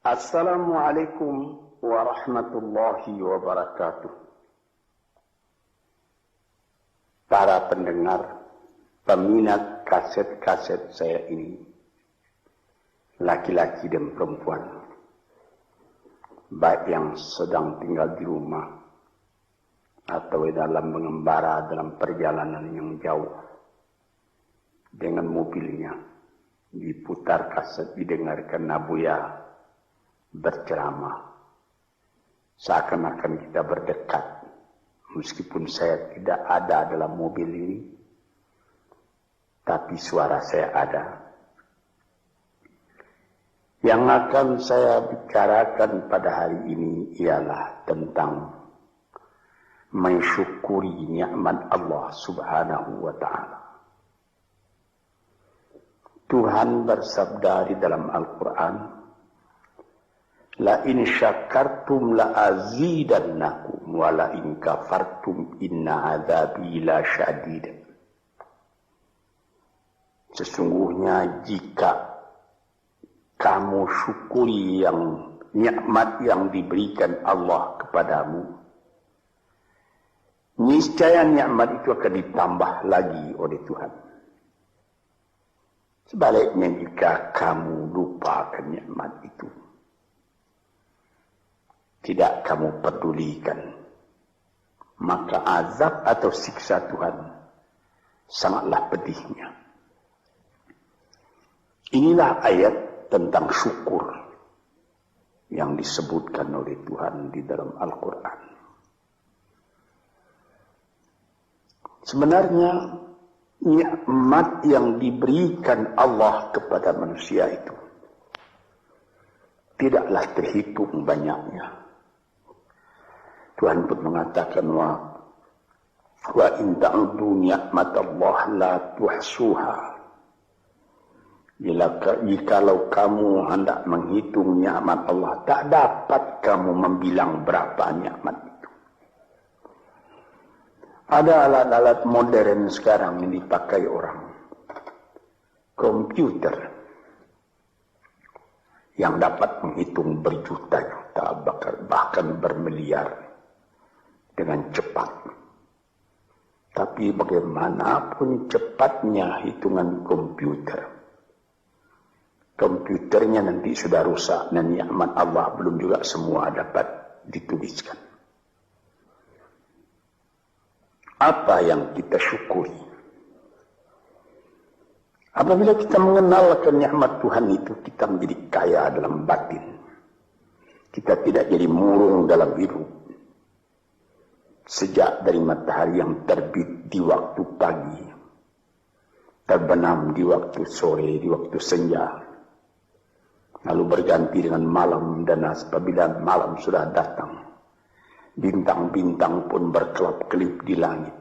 Assalamualaikum warahmatullahi wabarakatuh. Para pendengar, peminat kaset-kaset saya ini, laki-laki dan perempuan, baik yang sedang tinggal di rumah atau dalam mengembara dalam perjalanan yang jauh dengan mobilnya, diputar kaset, didengarkan Nabuya berceramah, seakan-akan kita berdekat, meskipun saya tidak ada dalam mobil ini, tapi suara saya ada. Yang akan saya bicarakan pada hari ini ialah tentang mensyukuri nikmat Allah Subhanahu wa Ta'ala. Tuhan bersabda di dalam Al-Quran, la in syakartum la azidannakum wa la in kafartum inna adzabi la syadid. Sesungguhnya jika kamu syukuri yang nikmat yang diberikan Allah kepadamu, niscaya nikmat itu akan ditambah lagi oleh Tuhan. Sebaliknya jika kamu lupakan nikmat itu, tidak kamu pedulikan, maka azab atau siksa Tuhan sangatlah pedihnya. Inilah ayat tentang syukur yang disebutkan oleh Tuhan di dalam Al-Quran. Sebenarnya nikmat yang diberikan Allah kepada manusia itu tidaklah terhitung banyaknya. Tuhan pun mengatakan wa in ta'udu ni'matallah la tuhsuha. Jikalau kamu hendak menghitung nikmat Allah, tak dapat kamu membilang berapa nikmat itu. Ada alat-alat modern sekarang yang dipakai orang, komputer, yang dapat menghitung berjuta-juta, bahkan bermiliar dengan cepat. Tapi bagaimanapun cepatnya hitungan komputernya nanti sudah rusak dan nikmat Allah belum juga semua dapat dituliskan. Apa yang kita syukuri? Apabila kita mengenalkan nikmat Tuhan itu, kita menjadi kaya dalam batin. Kita tidak jadi murung dalam hidup. Sejak dari matahari yang terbit di waktu pagi, terbenam di waktu sore, di waktu senja, lalu berganti dengan malam, dan apabila malam sudah datang, bintang-bintang pun berkelap-kelip di langit.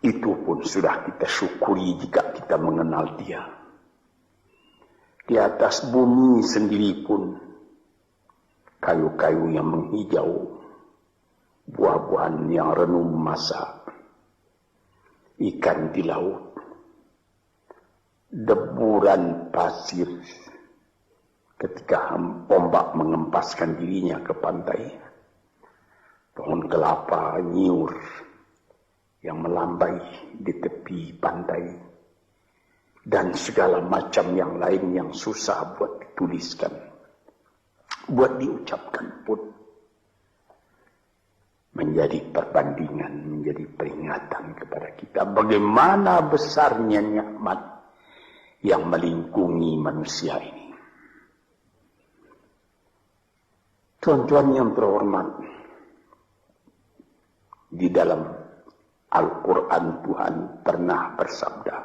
Itu pun sudah kita syukuri jika kita mengenal Dia. Di atas bumi sendiri pun kayu-kayu yang menghijau, buah-buahan yang renum masak, ikan di laut, deburan pasir ketika ombak mengempaskan dirinya ke pantai, pohon kelapa nyiur yang melambai di tepi pantai, dan segala macam yang lain yang susah buat dituliskan, buat diucapkan pun, menjadi perbandingan, menjadi peringatan kepada kita bagaimana besarnya nikmat yang melingkungi manusia ini. Tuan-tuan yang terhormat, di dalam Al-Quran Tuhan pernah bersabda,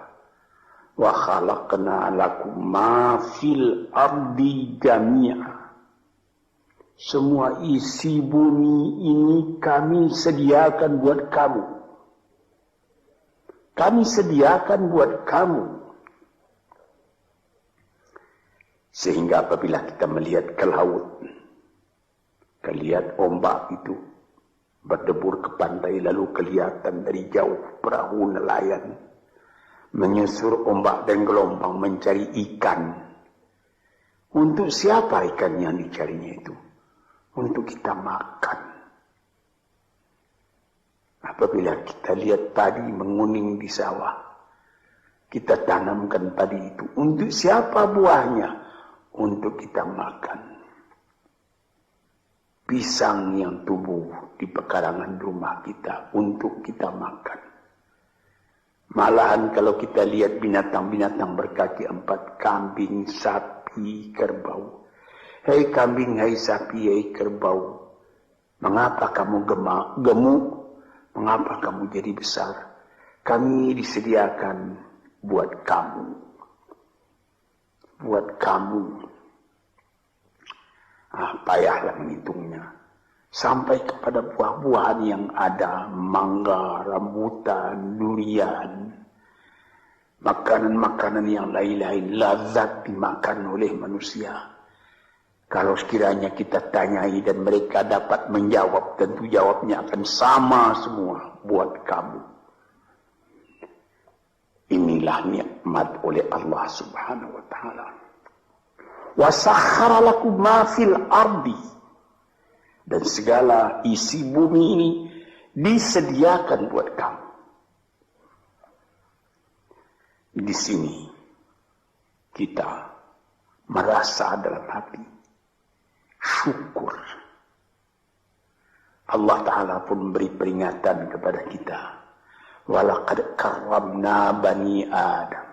wa khalaqna lakum ma fil ardi jami'a. Semua isi bumi ini kami sediakan buat kamu. Kami sediakan buat kamu. Sehingga apabila kita melihat ke laut, lihat ombak itu berdebur ke pantai, lalu kelihatan dari jauh perahu nelayan menyusur ombak dan gelombang mencari ikan. Untuk siapa ikan yang dicarinya itu? Untuk kita makan. Apabila kita lihat padi menguning di sawah, kita tanamkan padi itu. Untuk siapa buahnya? Untuk kita makan. Pisang yang tumbuh di pekarangan rumah kita untuk kita makan. Malahan kalau kita lihat binatang-binatang berkaki 4, kambing, sapi, kerbau. Hei kambing, hei sapi, hei kerbau. Mengapa kamu gemuk? Mengapa kamu jadi besar? Kami disediakan buat kamu. Buat kamu. Payahlah menghitungnya. Sampai kepada buah-buahan yang ada, mangga, rambutan, durian, makanan-makanan yang lain-lain, lazat dimakan oleh manusia. Kalau sekiranya kita tanyai dan mereka dapat menjawab, tentu jawabnya akan sama semua, buat kamu. Inilah nikmat oleh Allah Subhanahu wa ta'ala. Wa sakhkhara lakum ma fil ardi. Dan segala isi bumi ini disediakan buat kamu. Di sini kita merasa dalam hati syukur. Allah Ta'ala pun beri peringatan kepada kita. Walaqad karramna bani Adam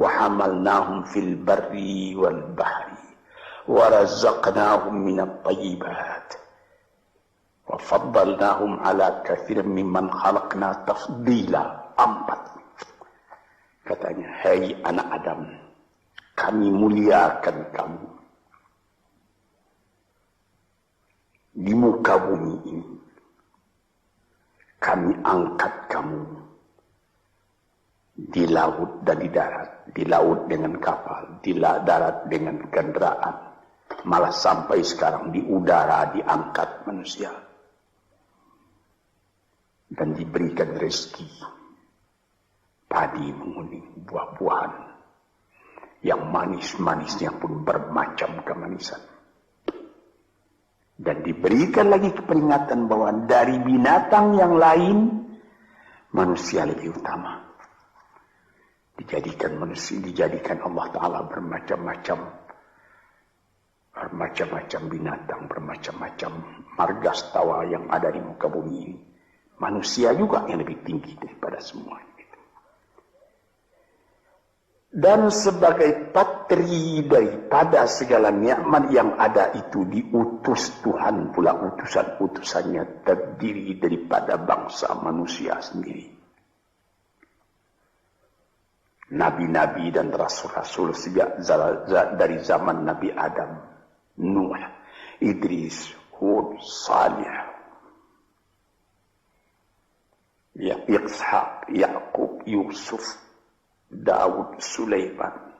wa hamalnahum fil barri wal bahri warazaqnahum minat tayyibat wa faddalnahum ala kathirin mimman khalaqna tafdila. 4. Katanya, hai anak Adam, kami muliakan kamu di muka bumi ini. Kami angkat kamu di laut dan di darat. Di laut dengan kapal, di darat dengan kendaraan. Malah sampai sekarang di udara diangkat manusia. Dan diberikan rezeki. Padi menguning, buah-buahan. Yang manis-manisnya pun bermacam kemanisan. Dan diberikan lagi peringatan bahwa dari binatang yang lain, manusia lebih utama. Dijadikan Allah Ta'ala bermacam-macam binatang, bermacam-macam margastawa yang ada di muka bumi ini. Manusia juga yang lebih tinggi daripada semua itu. Dan sebagai patri daripada segala nikmat yang ada itu, diutus Tuhan pula, utusan-utusannya terdiri daripada bangsa manusia sendiri. Nabi-nabi dan rasul-rasul sejak dari zaman Nabi Adam, Nuh, Idris, Hud, Salih, Ishaq, Yaqub, Yusuf, Daud, Sulaiman,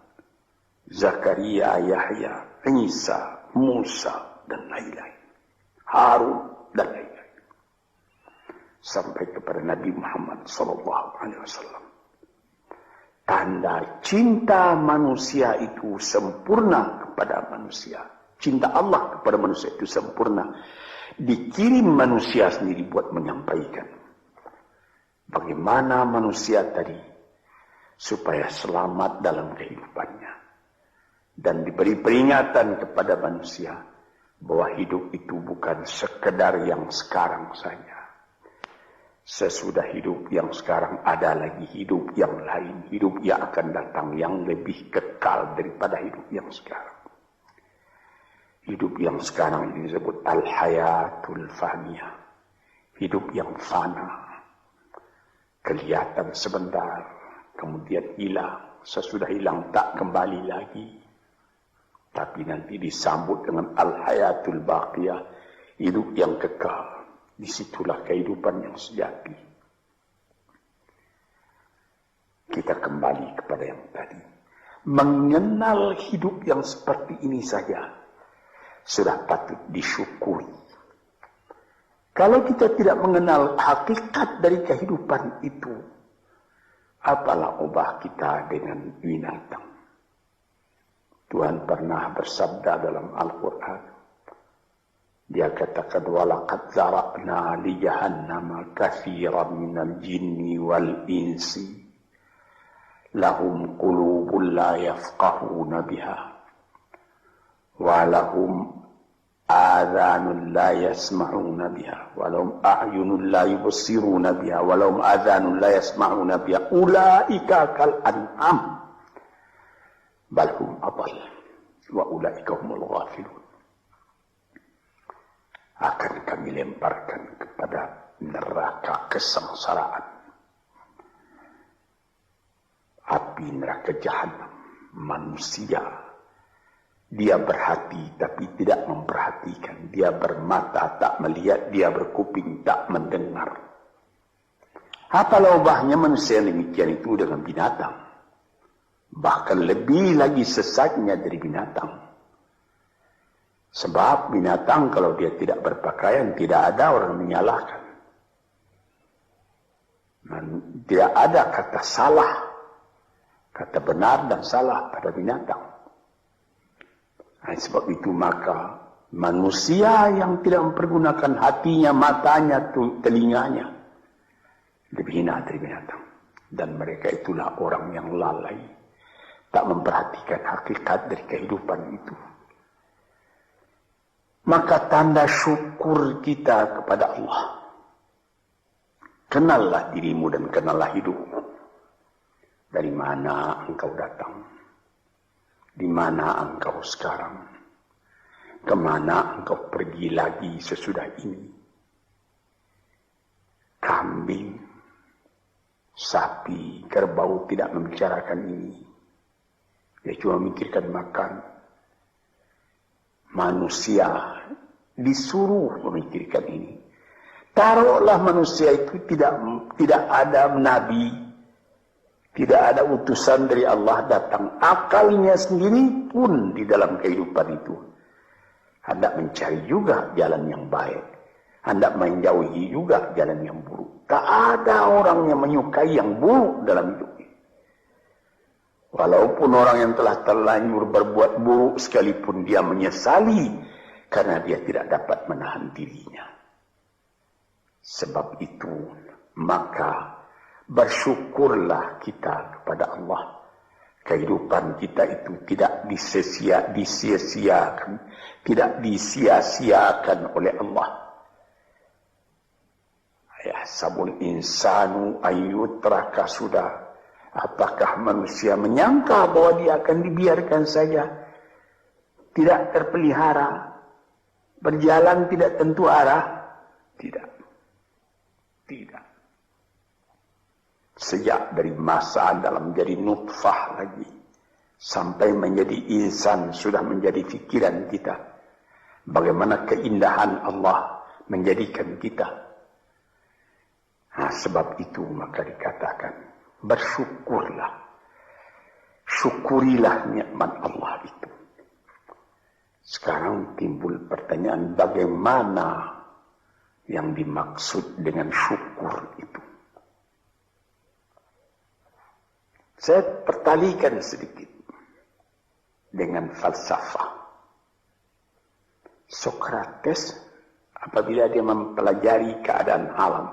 Zakaria, Yahya, Isa, Musa, dan lain-lain. Harun, dan lain-lain. Sampai kepada Nabi Muhammad SAW. Tanda cinta manusia itu sempurna kepada manusia. Cinta Allah kepada manusia itu sempurna. Dikirim manusia sendiri buat menyampaikan bagaimana manusia tadi supaya selamat dalam kehidupannya. Dan diberi peringatan kepada manusia bahwa hidup itu bukan sekedar yang sekarang saja. Sesudah hidup yang sekarang ada lagi hidup yang lain. Hidup yang akan datang yang lebih kekal daripada hidup yang sekarang. Hidup yang sekarang ini disebut al-hayatul faniyah. Hidup yang fana. Kelihatan sebentar, kemudian hilang. Sesudah hilang tak kembali lagi. Tapi nanti disambut dengan al-hayatul baqiyah. Hidup yang kekal. Disitulah kehidupan yang sejati. Kita kembali kepada yang tadi. Mengenal hidup yang seperti ini saja sudah patut disyukuri. Kalau kita tidak mengenal hakikat dari kehidupan itu, apalah ubah kita dengan binatang? Tuhan pernah bersabda dalam Al-Quran. Dia katakan, walaqad zara'na li jahannama katsiran minal jinni wal insi lahum qulubun la yafqahuna biha wa lahum adhanun la yasma'una biha wa lahum a'yunun la yubsiruna biha wa lahum adhanun la yasma'una biha ulaika kal an'am bal hum adall wa ulaika humul ghafilun. Akan kami lemparkan kepada neraka kesengsaraan, api neraka jahanam. Manusia, dia berhati tapi tidak memperhatikan, dia bermata tak melihat, dia berkuping tak mendengar. Apalah ubahnya manusia demikian itu dengan binatang, bahkan lebih lagi sesatnya dari binatang. Sebab binatang kalau dia tidak berpakaian, tidak ada orang menyalahkan. Tidak ada kata salah, kata benar dan salah pada binatang. Sebab itu maka manusia yang tidak mempergunakan hatinya, matanya, telinganya, lebih hina dari binatang. Dan mereka itulah orang yang lalai, tak memperhatikan hakikat dari kehidupan itu. Maka tanda syukur kita kepada Allah, kenallah dirimu dan kenallah hidupmu. Dari mana engkau datang? Di mana engkau sekarang? Kemana engkau pergi lagi sesudah ini? Kambing, sapi, kerbau tidak membicarakan ini. Dia cuma memikirkan makan. Manusia disuruh memikirkan ini. Taruhlah manusia itu tidak ada nabi, tidak ada utusan dari Allah datang. Akalnya sendiri pun di dalam kehidupan itu hendak mencari juga jalan yang baik, hendak menjauhi juga jalan yang buruk. Tak ada orang yang menyukai yang buruk dalam hidup. Walaupun orang yang telah terlanjur berbuat buruk sekalipun dia menyesali karena dia tidak dapat menahan dirinya. Sebab itu maka bersyukurlah kita kepada Allah. Kehidupan kita itu tidak disia-siakan, tidak disia-siakan oleh Allah. Ya sabul insanu ayyutraka sudah. Apakah manusia menyangka bahwa dia akan dibiarkan saja, tidak terpelihara, berjalan tidak tentu arah? Tidak. Tidak. Sejak dari masa dalam menjadi nutfah lagi, sampai menjadi insan sudah menjadi fikiran kita. Bagaimana keindahan Allah menjadikan kita. Nah, sebab itu maka dikatakan, bersyukurlah, syukurilah nikmat Allah itu. Sekarang timbul pertanyaan, bagaimana yang dimaksud dengan syukur itu? Saya pertalikan sedikit dengan falsafah. Sokrates apabila dia mempelajari keadaan alam,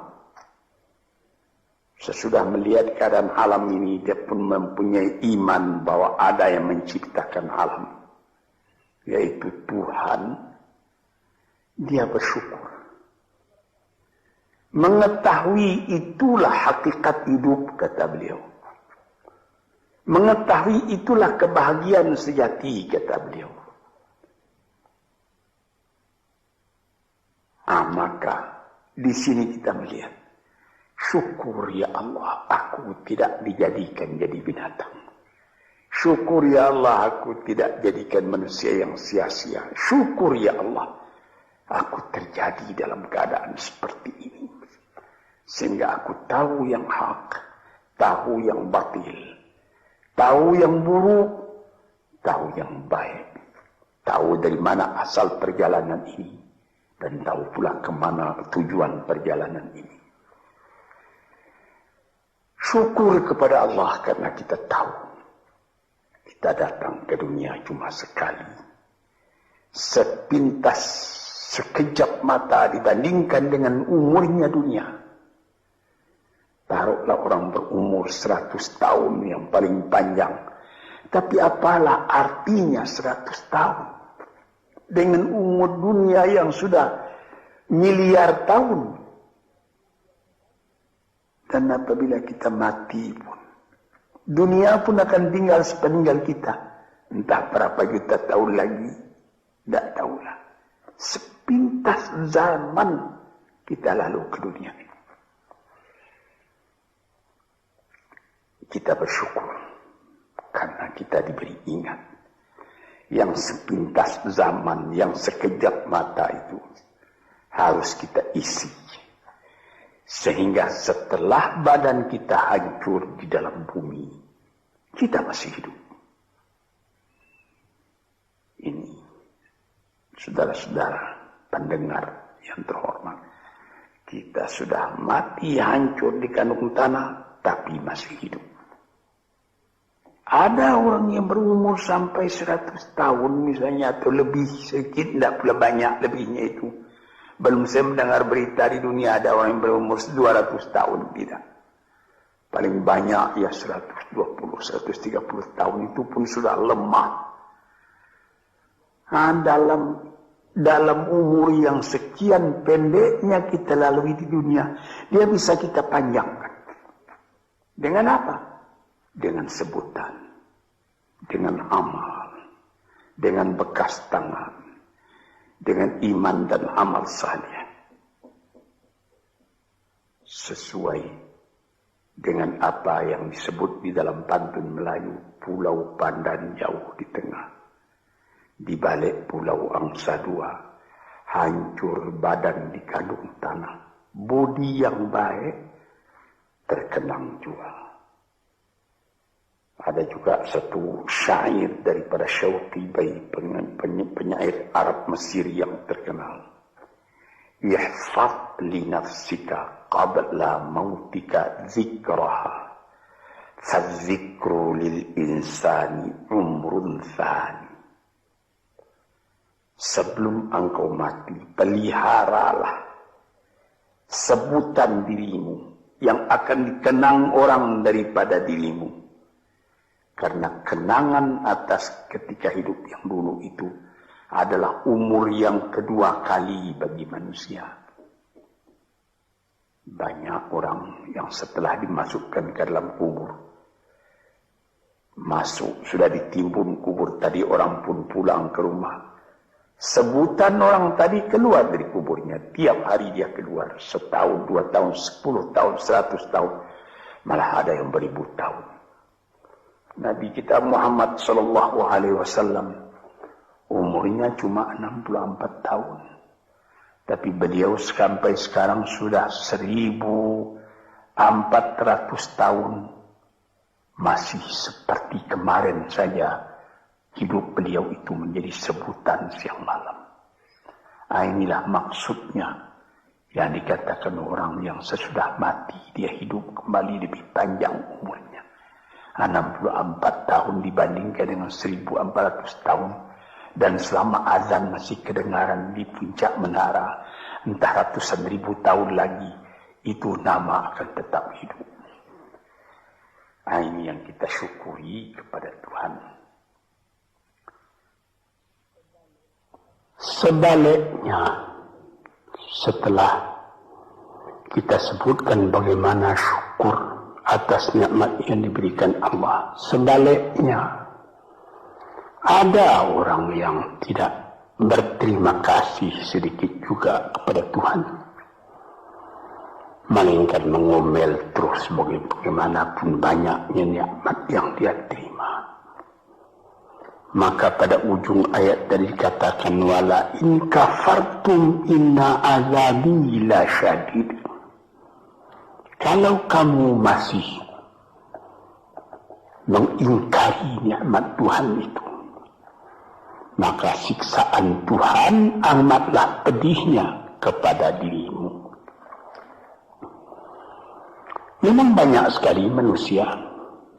sesudah melihat keadaan alam ini, dia pun mempunyai iman bahwa ada yang menciptakan alam, yaitu Tuhan. Dia bersyukur. Mengetahui itulah hakikat hidup, kata beliau. Mengetahui itulah kebahagiaan sejati, kata beliau. Maka di sini kita melihat, syukur ya Allah, aku tidak dijadikan jadi binatang. Syukur ya Allah, aku tidak jadikan manusia yang sia-sia. Syukur ya Allah, aku terjadi dalam keadaan seperti ini. Sehingga aku tahu yang hak, tahu yang batil, tahu yang buruk, tahu yang baik. Tahu dari mana asal perjalanan ini, dan tahu pula kemana tujuan perjalanan ini. Syukur kepada Allah karena kita tahu Kita datang ke dunia cuma sekali. Sepintas, sekejap mata dibandingkan dengan umurnya dunia. Taruhlah orang berumur 100 tahun yang paling panjang. Tapi apalah artinya 100 tahun? Dengan umur dunia yang sudah miliar tahun. Dan apabila kita mati pun, dunia pun akan tinggal sepeninggal kita. Entah berapa juta tahun lagi, tidak tahulah. Sepintas zaman kita lalu ke dunia ini. Kita bersyukur karena kita diberi ingat. Yang sepintas zaman, yang sekejap mata itu harus kita isi. Sehingga setelah badan kita hancur di dalam bumi, kita masih hidup. Ini, saudara-saudara pendengar yang terhormat, kita sudah mati hancur di kandung tanah, tapi masih hidup. Ada orang yang berumur sampai 100 tahun misalnya, atau lebih sedikit, tidak pula banyak lebihnya itu. Belum saya mendengar berita di dunia ada orang yang berumur 200 tahun, tidak. Paling banyak ya 120, 130 tahun, itu pun sudah lemah. Nah, dalam umur yang sekian pendeknya kita lalui di dunia, dia bisa kita panjangkan. Dengan apa? Dengan sebutan, dengan amal, dengan bekas tangan, dengan iman dan amal saleh. Sesuai dengan apa yang disebut di dalam pantun Melayu, Pulau Pandan jauh di tengah. Di balik Pulau Angsa Dua, hancur badan di kandung tanah. Budi yang baik terkenang jua. Ada juga satu syair daripada Syauqibai, penyair Arab Mesir yang terkenal. Ihfaz li nafsika qabla mautika zikraha, fadzikru lil insani umrun thani. Sebelum engkau mati, peliharalah sebutan dirimu yang akan dikenang orang daripada dirimu. Karena kenangan atas ketika hidup yang dulu itu adalah umur yang kedua kali bagi manusia. Banyak orang yang setelah dimasukkan ke dalam kubur, masuk, sudah ditimbun kubur tadi, orang pun pulang ke rumah. Sebutan orang tadi keluar dari kuburnya. Tiap hari dia keluar. 1 tahun, 2 tahun, 10 tahun, 100 tahun. Malah ada yang beribu tahun. Nabi kita Muhammad sallallahu alaihi wasallam umurnya cuma 64 tahun. Tapi beliau sampai sekarang sudah 1400 tahun. Masih seperti kemarin saja hidup beliau itu menjadi sebutan siang malam. Inilah maksudnya yang dikatakan orang yang sesudah mati dia hidup kembali lebih panjang umurnya. 64 tahun dibandingkan dengan 1400 tahun. Dan selama azan masih kedengaran di puncak menara, entah ratusan ribu tahun lagi, itu nama akan tetap hidup. Ini yang kita syukuri kepada Tuhan. Sebaliknya, setelah kita sebutkan bagaimana syukur atas nikmat yang diberikan Allah, sebaliknya ada orang yang tidak berterima kasih sedikit juga kepada Tuhan, melainkan mengomel terus bagaimanapun banyaknya nikmat yang dia terima. Maka pada ujung ayat tadi dikatakan, wala in kafartum inna azabi la syadid. Kalau kamu masih mengingkari nikmat Tuhan itu, maka siksaan Tuhan amatlah pedihnya kepada dirimu. Memang banyak sekali manusia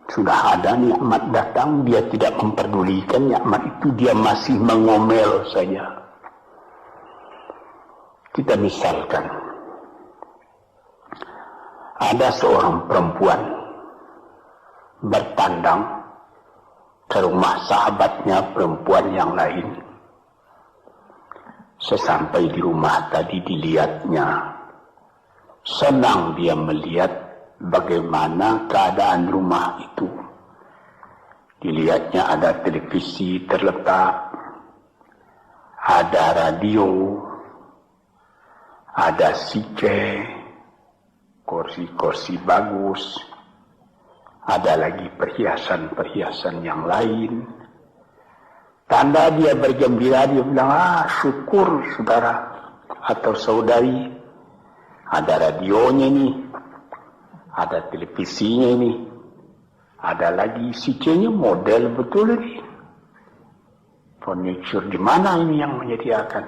Sudah ada nikmat datang, dia tidak memperdulikan nikmat itu, dia masih mengomel saja. Kita misalkan, ada seorang perempuan bertandang ke rumah sahabatnya perempuan yang lain. Sesampai di rumah tadi dilihatnya, senang dia melihat bagaimana keadaan rumah itu. Dilihatnya ada televisi terletak, ada radio, ada CC, kursi-kursi bagus, ada lagi perhiasan-perhiasan yang lain. Tanda dia bergembira, dia bilang, syukur saudara atau saudari, ada radionya nih, ada televisinya ini, ada lagi CC-nya model betul ini. Furniture di mana ini yang menyediakan?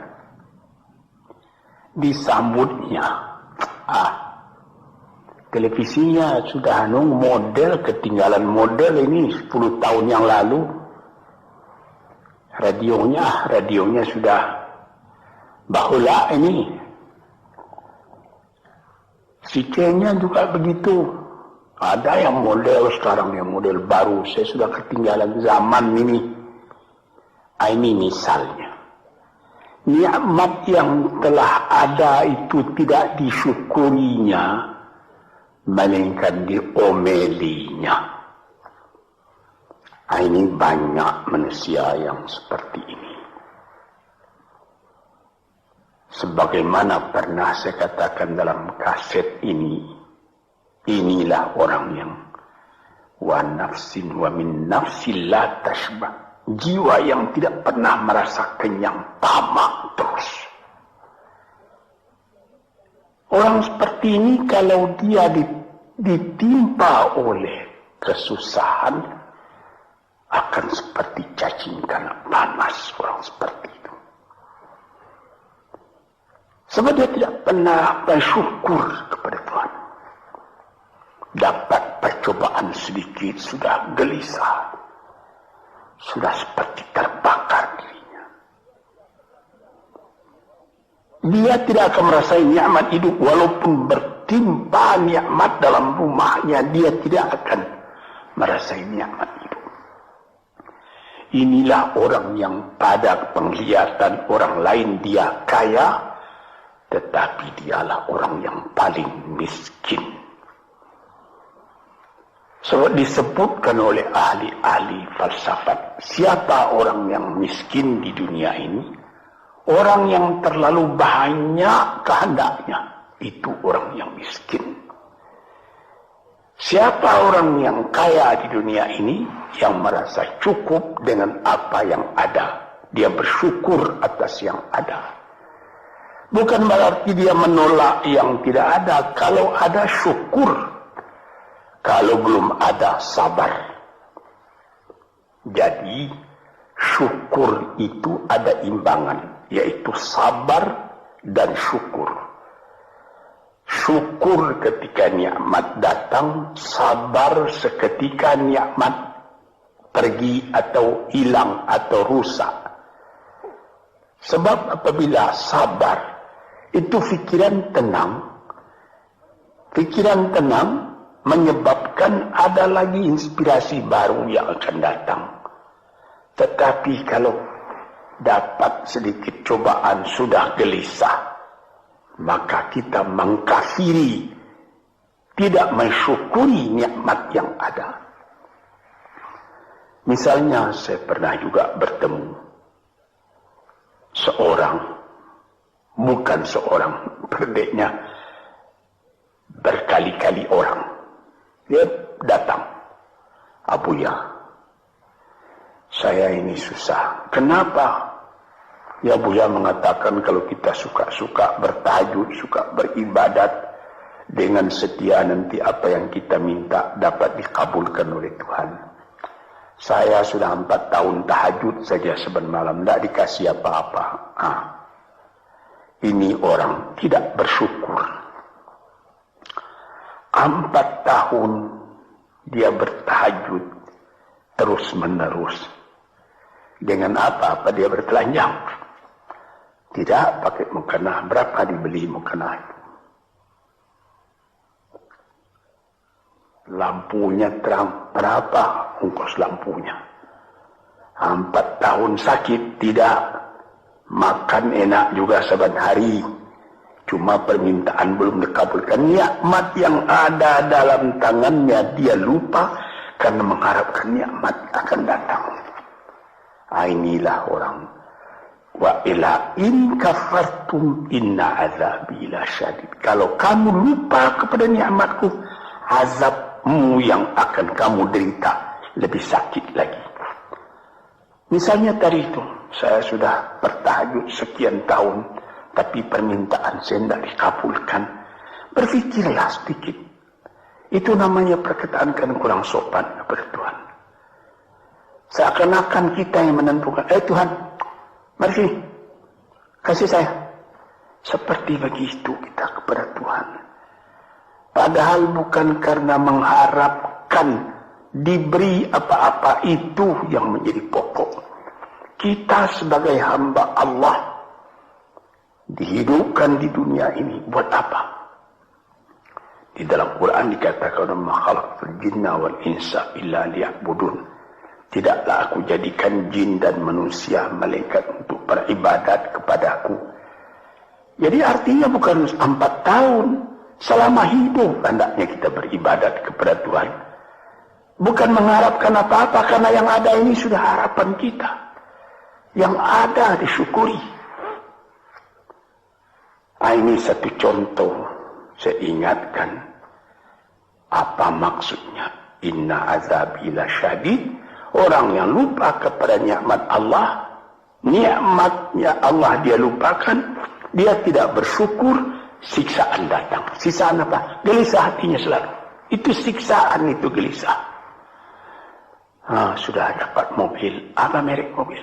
Disambutnya, televisinya sudah model, ketinggalan model ini 10 tahun yang lalu. Radionya sudah bahula ini. CC-nya juga begitu. Ada yang model sekarang, yang model baru. Saya sudah ketinggalan zaman ini. Ini misalnya. Nikmat yang telah ada itu tidak disyukurinya, melainkan diomelinya. Ini banyak manusia yang seperti ini. Sebagaimana pernah saya katakan dalam kaset ini, inilah orang yang wa nafsin wa min nafsin la tashba, jiwa yang tidak pernah merasa kenyang, tamak terus. Orang seperti ini kalau dia ditimpa oleh kesusahan, akan seperti cacing tanah panas orang seperti itu. Sebab dia tidak pernah bersyukur kepada Tuhan. Dapat percobaan sedikit sudah gelisah, sudah seperti terbakar dirinya. Dia tidak akan merasakan nikmat hidup walaupun bertimpa nikmat dalam rumahnya, dia tidak akan merasakan nikmat hidup. Inilah orang yang pada penglihatan orang lain dia kaya, tetapi dialah orang yang paling miskin. Sebab disebutkan oleh ahli-ahli falsafat, siapa orang yang miskin di dunia ini? Orang yang terlalu banyak kehendaknya, itu orang yang miskin. Siapa orang yang kaya di dunia ini? Yang merasa cukup dengan apa yang ada. Dia bersyukur atas yang ada. Bukan berarti dia menolak yang tidak ada. Kalau ada, syukur. Kalau belum ada, sabar. Jadi, syukur itu ada imbangan, yaitu sabar dan syukur. Syukur ketika nikmat datang, sabar seketika nikmat pergi atau hilang atau rusak. Sebab apabila sabar, itu pikiran tenang. Pikiran tenang menyebabkan ada lagi inspirasi baru yang akan datang. Tetapi kalau dapat sedikit cobaan sudah gelisah, maka kita mengkafiri, tidak mensyukuri nikmat yang ada. Misalnya saya pernah juga bertemu seorang, bukan seorang, berdeknya berkali-kali orang. Dia datang, Abuya, saya ini susah. Kenapa? Ya Buya mengatakan kalau kita suka-suka bertahajud, suka beribadat dengan setia, nanti apa yang kita minta dapat dikabulkan oleh Tuhan. Saya sudah 4 tahun tahajud saja saban malam, tidak dikasih apa-apa. Ini orang tidak bersyukur. 4 tahun dia bertahajud terus menerus. Dengan apa dia bertelanjang? Tidak pakai mukena. Berapa dibeli mukena itu? Lampunya terang. Berapa ongkos lampunya? 4 tahun sakit tidak. Makan enak juga saban hari. Cuma permintaan belum dikabulkan. Nikmat yang ada dalam tangannya dia lupa karena mengharapkan nikmat akan datang. Inilah orang. Wa ila in kafartum inna azabi lasyadid. Kalau kamu lupa kepada nikmatku, azabmu yang akan kamu derita lebih sakit lagi. Misalnya tadi itu, saya sudah bertahajud sekian tahun, tapi permintaan saya tidak dikabulkan. Berfikirlah sedikit. Itu namanya perkataan kan kurang sopan kepada Tuhan. Seakan-akan kita yang menentukan, Tuhan, mari sini, kasih saya. Seperti begitu kita kepada Tuhan. Padahal bukan karena mengharapkan diberi apa-apa itu yang menjadi pokok. Kita sebagai hamba Allah dihidupkan di dunia ini buat apa? Di dalam Quran dikatakan, "Ma khalaqtul jinna wal insa illa liya'budun." Tidaklah aku jadikan jin dan manusia malaikat untuk beribadat kepadaku. Jadi artinya bukan 4 tahun. Selama hidup hendaknya kita beribadat kepada Tuhan. Bukan mengharapkan apa-apa, karena yang ada ini sudah harapan kita. Yang ada disyukuri. Ini satu contoh. Saya ingatkan. Apa maksudnya? Inna azabi lasyadid. Orang yang lupa kepada nikmat Allah, nikmatnya Allah dia lupakan, dia tidak bersyukur, siksaan datang. Siksaan apa? Gelisah hatinya selalu. Itu siksaan, itu gelisah. Sudah dapat mobil. Apa merek mobil?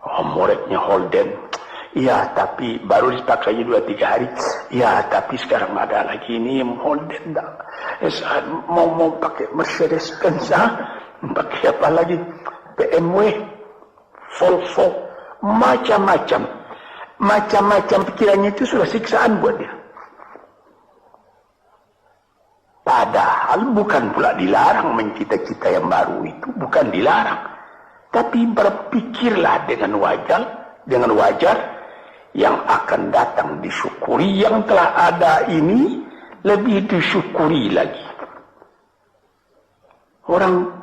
Mereknya Holden. Ya, tapi baru dipakainya 2-3 hari. Ya, tapi sekarang ada lagi ini Holden. Mau pakai Mercedes Benz. Pakai apa lagi? BMW, Volvo, macam-macam. Macam-macam pikirannya itu sudah siksaan buat dia. Padahal bukan pula dilarang mencita-cita yang baru itu. Bukan dilarang. Tapi berpikirlah dengan wajar yang akan datang disyukuri. Yang telah ada ini lebih disyukuri lagi. Orang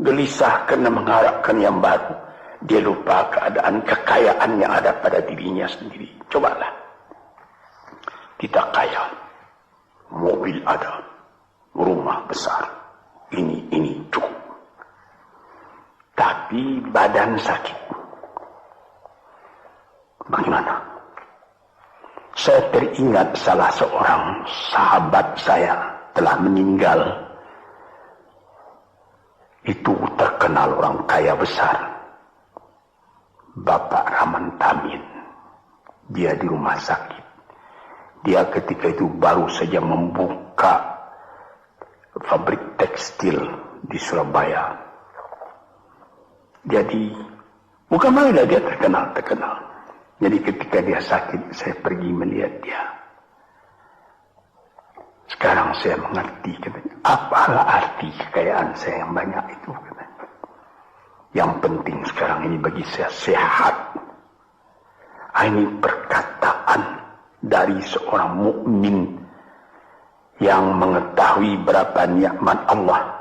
gelisah karena mengharapkan yang baru. Dia lupa keadaan kekayaan yang ada pada dirinya sendiri. Cobalah. Kita kaya. Mobil ada. Rumah besar. Ini cukup. Tapi badan sakit. Bagaimana? Saya teringat salah seorang sahabat saya telah meninggal. Itu terkenal orang kaya besar. Bapak Rahman Tamin. Dia di rumah sakit. Dia ketika itu baru saja membuka pabrik tekstil di Surabaya. Jadi, bukan main dia terkenal. Jadi ketika dia sakit, saya pergi melihat dia. Sekarang saya mengerti, katanya, apalah arti kekayaan saya yang banyak itu, katanya. Yang penting sekarang ini bagi saya sehat. Ini perkataan dari seorang mukmin yang mengetahui berapa nikmat Allah.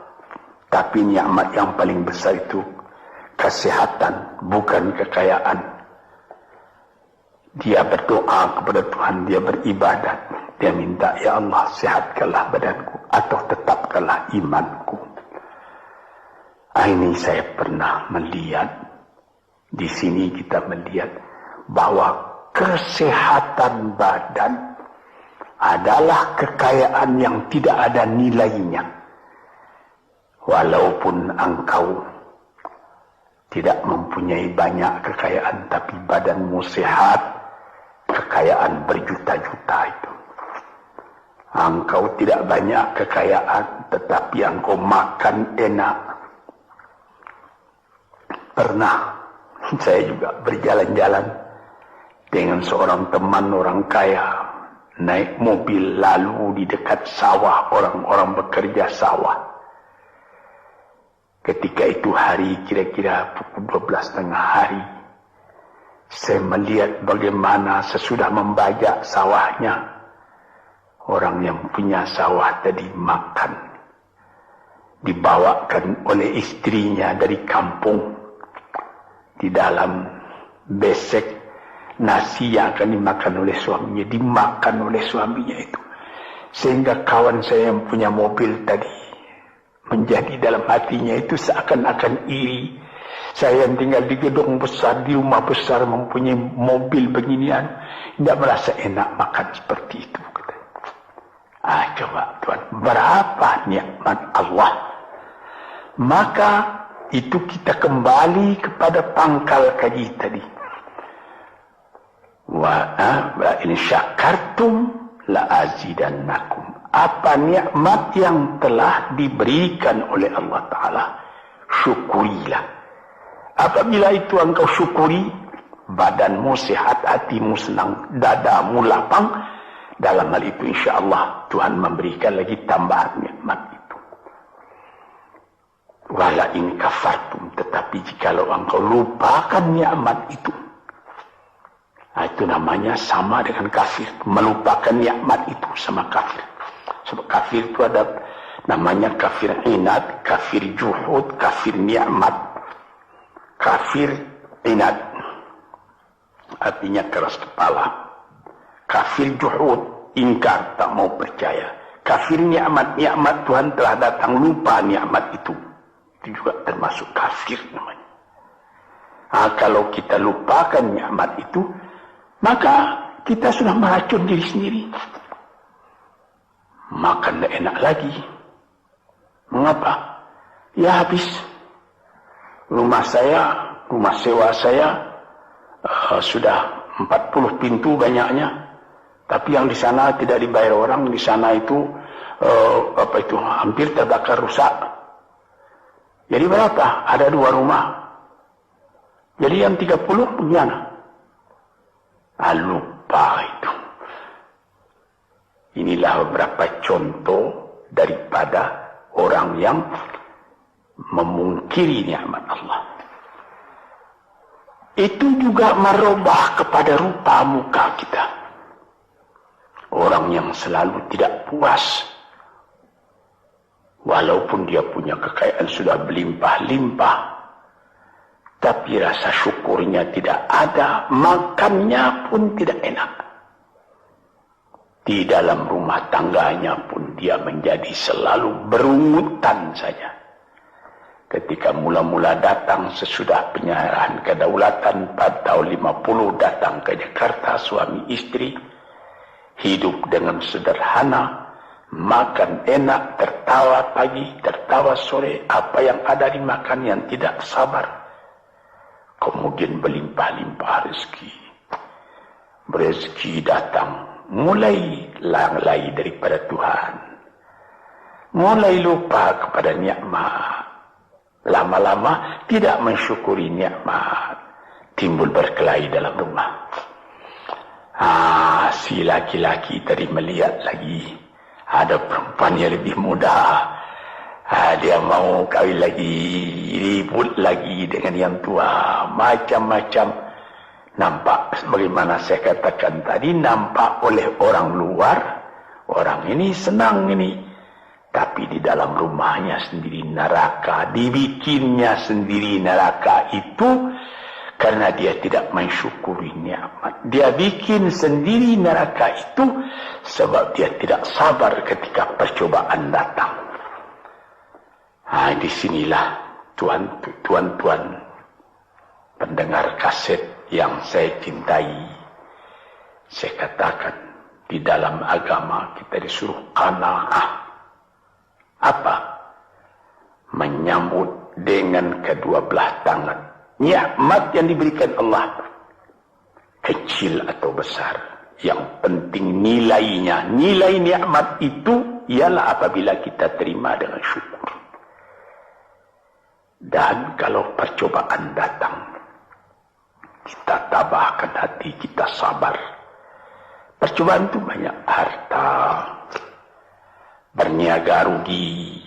Tapi nikmat yang paling besar itu kesehatan, bukan kekayaan. Dia berdoa kepada Tuhan, dia beribadat. Dia minta, ya Allah, sehatkanlah badanku atau tetapkanlah imanku. Ini saya pernah melihat. Di sini kita melihat bahwa kesehatan badan adalah kekayaan yang tidak ada nilainya. Walaupun engkau tidak mempunyai banyak kekayaan, tapi badanmu sehat, kekayaan berjuta-juta itu. Engkau tidak banyak kekayaan, tetapi engkau makan enak. Pernah saya juga berjalan-jalan dengan seorang teman orang kaya, naik mobil lalu di dekat sawah, orang-orang bekerja sawah. Ketika itu hari kira-kira pukul 12:30 hari, saya melihat bagaimana sesudah membajak sawahnya, orang yang punya sawah tadi makan, dibawakan oleh istrinya dari kampung di dalam besek nasi yang akan dimakan oleh suaminya, dimakan oleh suaminya itu. Sehingga kawan saya yang punya mobil tadi menjadi dalam hatinya itu seakan-akan iri. Saya yang tinggal di gedung besar, di rumah besar, mempunyai mobil beginian, tidak merasa enak makan seperti itu. Coba Tuhan, berapa nikmat Allah. Maka itu kita kembali kepada pangkal kaji tadi. Wa in syakartum la azidannakum. Apa nikmat yang telah diberikan oleh Allah Ta'ala, syukurilah. Apabila itu engkau syukuri, badanmu sehat, hatimu senang, dadamu lapang. Dalam hal itu insyaAllah Tuhan memberikan lagi tambahan nikmat itu. Wala in kafartum, tetapi jikalau engkau lupakan nikmat itu, itu namanya sama dengan kafir. Melupakan nikmat itu sama kafir. Sebab kafir itu ada namanya kafir inad, kafir juhud, kafir nikmat. Kafir inad artinya keras kepala. Kafir juhud, ingkar, tak mau percaya. Kafir nikmat, nikmat Tuhan telah datang, lupa nikmat itu. Itu juga termasuk kafir namanya. Kalau kita lupakan nikmat itu, maka kita sudah meracun diri sendiri. Makan tak enak lagi. Mengapa? Ya habis. Rumah sewa saya sudah 40 pintu banyaknya. Tapi yang di sana tidak dibayar orang, di sana itu hampir terbakar rusak. Jadi berapa? Ada 2 rumah. Jadi yang 30 bagaimana? Lupa itu. Inilah beberapa contoh daripada orang yang memungkiri nikmat Allah. Itu juga merubah kepada rupa muka kita. Orang yang selalu tidak puas, walaupun dia punya kekayaan sudah berlimpah-limpah, tapi rasa syukurnya tidak ada, makannya pun tidak enak. Di dalam rumah tangganya pun dia menjadi selalu berungutan saja. Ketika mula-mula datang sesudah penyerahan kedaulatan pada tahun 50 datang ke Jakarta, suami istri hidup dengan sederhana, makan enak, tertawa pagi, tertawa sore, apa yang ada dimakan yang tidak sabar. Kemudian berlimpah-limpah rezeki. Rezeki datang, mulai lalai daripada Tuhan. Mulai lupa kepada nikmat. Lama-lama tidak mensyukuri nikmat. Timbul berkelahi dalam rumah. Si laki-laki tadi melihat lagi ada perempuan yang lebih muda. Dia mau kahwin lagi, ribut lagi dengan yang tua, macam-macam. Nampak sebagaimana saya katakan tadi, nampak oleh orang luar, orang ini senang ini. Tapi di dalam rumahnya sendiri neraka, dibikinnya sendiri neraka itu karena dia tidak mensyukuri nikmat. Dia bikin sendiri neraka itu sebab dia tidak sabar ketika percobaan datang. Disinilah tuan-tuan pendengar kaset yang saya cintai. Saya katakan di dalam agama kita disuruh qanaah. Apa? Menyambut dengan kedua belah tangan nikmat yang diberikan Allah, kecil atau besar. Yang penting nilainya. Nilai nikmat itu ialah apabila kita terima dengan syukur. Dan kalau percobaan datang, kita tabahkan hati, kita sabar. Percobaan itu banyak. Harta, berniaga rugi,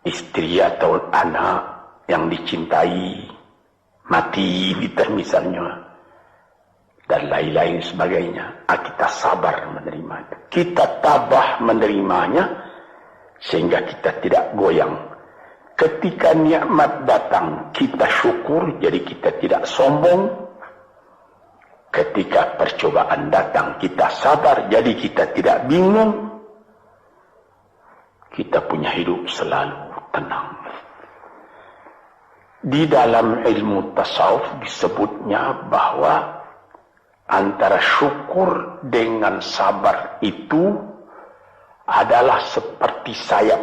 istri atau anak yang dicintai mati misalnya, dan lain-lain sebagainya. Kita sabar menerima itu. Kita tabah menerimanya sehingga kita tidak goyang. Ketika nikmat datang, kita syukur, jadi kita tidak sombong. Ketika percobaan datang, kita sabar, jadi kita tidak bingung. Kita punya hidup selalu tenang. Di dalam ilmu tasawuf disebutnya bahwa antara syukur dengan sabar itu adalah seperti sayap.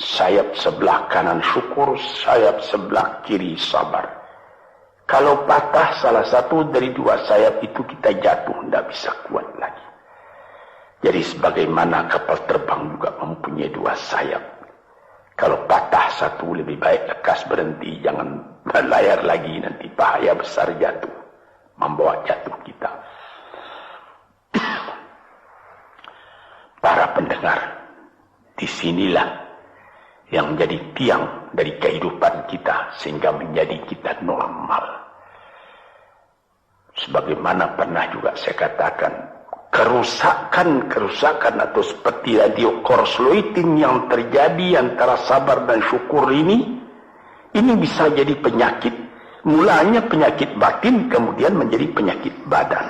Sayap sebelah kanan syukur, sayap sebelah kiri sabar. Kalau patah salah satu dari dua sayap itu, kita jatuh, tidak bisa kuat lagi. Jadi sebagaimana kapal terbang juga mempunyai dua sayap. Kalau patah satu, lebih baik lekas berhenti, jangan berlayar lagi, nanti bahaya besar jatuh, membawa jatuh kita. Para pendengar, disinilah yang menjadi tiang dari kehidupan kita sehingga menjadi kita normal. Sebagaimana pernah juga saya katakan, kerusakan atau seperti radio korsloiting yang terjadi antara sabar dan syukur ini bisa jadi penyakit. Mulanya penyakit batin, kemudian menjadi penyakit badan.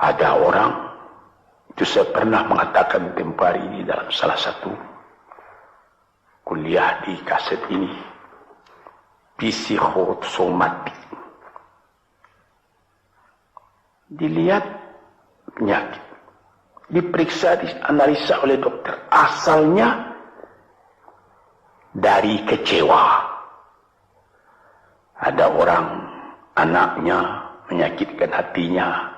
Ada orang, itu saya pernah mengatakan tempoh hari ini dalam salah satu kuliah di kaset ini, psikosomatik. Dilihat penyakit, diperiksa, dianalisa oleh dokter. Asalnya dari kecewa. Ada orang, anaknya menyakitkan hatinya,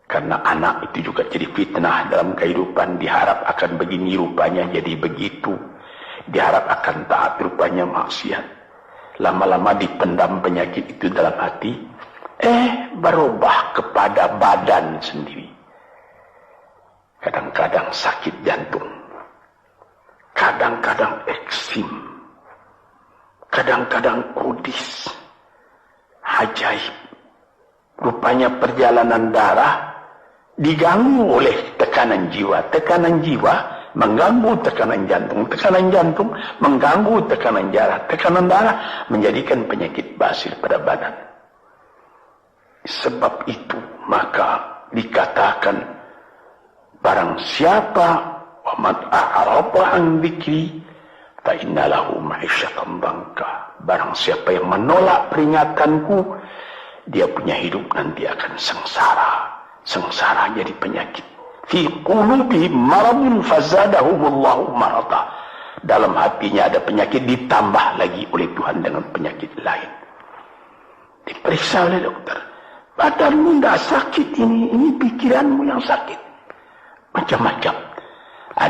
karena anak itu juga jadi fitnah dalam kehidupan. Diharap akan begini, rupanya jadi begitu. Diharap akan taat, rupanya maksiat. Lama-lama dipendam penyakit itu dalam hati, berubah kepada badan sendiri. Kadang-kadang sakit jantung, kadang-kadang eksim, kadang-kadang kudis. Ajaib. Rupanya perjalanan darah diganggu oleh tekanan jiwa. Tekanan jiwa mengganggu tekanan jantung mengganggu tekanan darah menjadikan penyakit basir pada badan. Sebab itu maka dikatakan, barang siapa wa man a'rada an dzikri fa inna lahu ma'isyatan dhanka. Barang siapa yang menolak peringatanku, dia punya hidup nanti akan sengsara. Sengsara jadi penyakit. Fi qulubihim maradun fazadahumullahu marada. Dalam hatinya ada penyakit, ditambah lagi oleh Tuhan dengan penyakit lain. Diperiksa oleh dokter, badanmu tidak sakit, ini pikiranmu yang sakit. Macam-macam.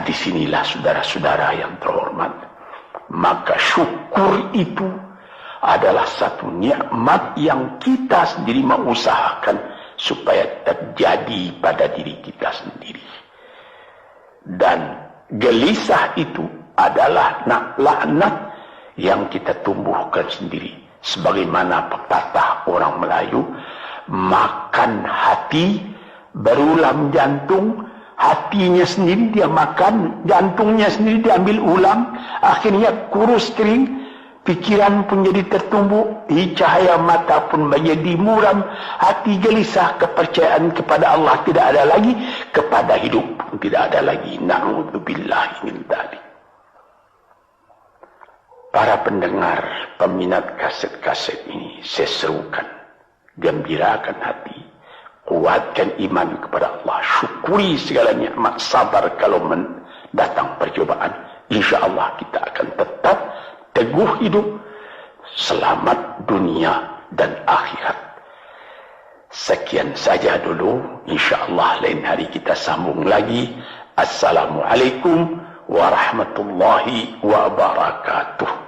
Disinilah saudara-saudara yang terhormat, maka syukur itu adalah satu nikmat yang kita sendiri mengusahakan supaya terjadi pada diri kita sendiri. Dan gelisah itu adalah laknat yang kita tumbuhkan sendiri. Sebagaimana pepatah orang Melayu, makan hati, berulam jantung. Hatinya sendiri dia makan, jantungnya sendiri diambil ulam, akhirnya kurus kering. Pikiran pun jadi tertumbuk, cahaya mata pun menjadi muram, hati gelisah, kepercayaan kepada Allah tidak ada lagi, kepada hidup pun tidak ada lagi. Na'udzubillahi min dzalik. Para pendengar, peminat kaset-kaset ini, saya serukan, gembirakan hati, kuatkan iman kepada Allah, syukuri segala nikmat, sabar kalau datang percobaan. Insya Allah kita akan tetap teguh hidup, selamat dunia dan akhirat. Sekian saja dulu. InsyaAllah lain hari kita sambung lagi. Assalamualaikum warahmatullahi wabarakatuh.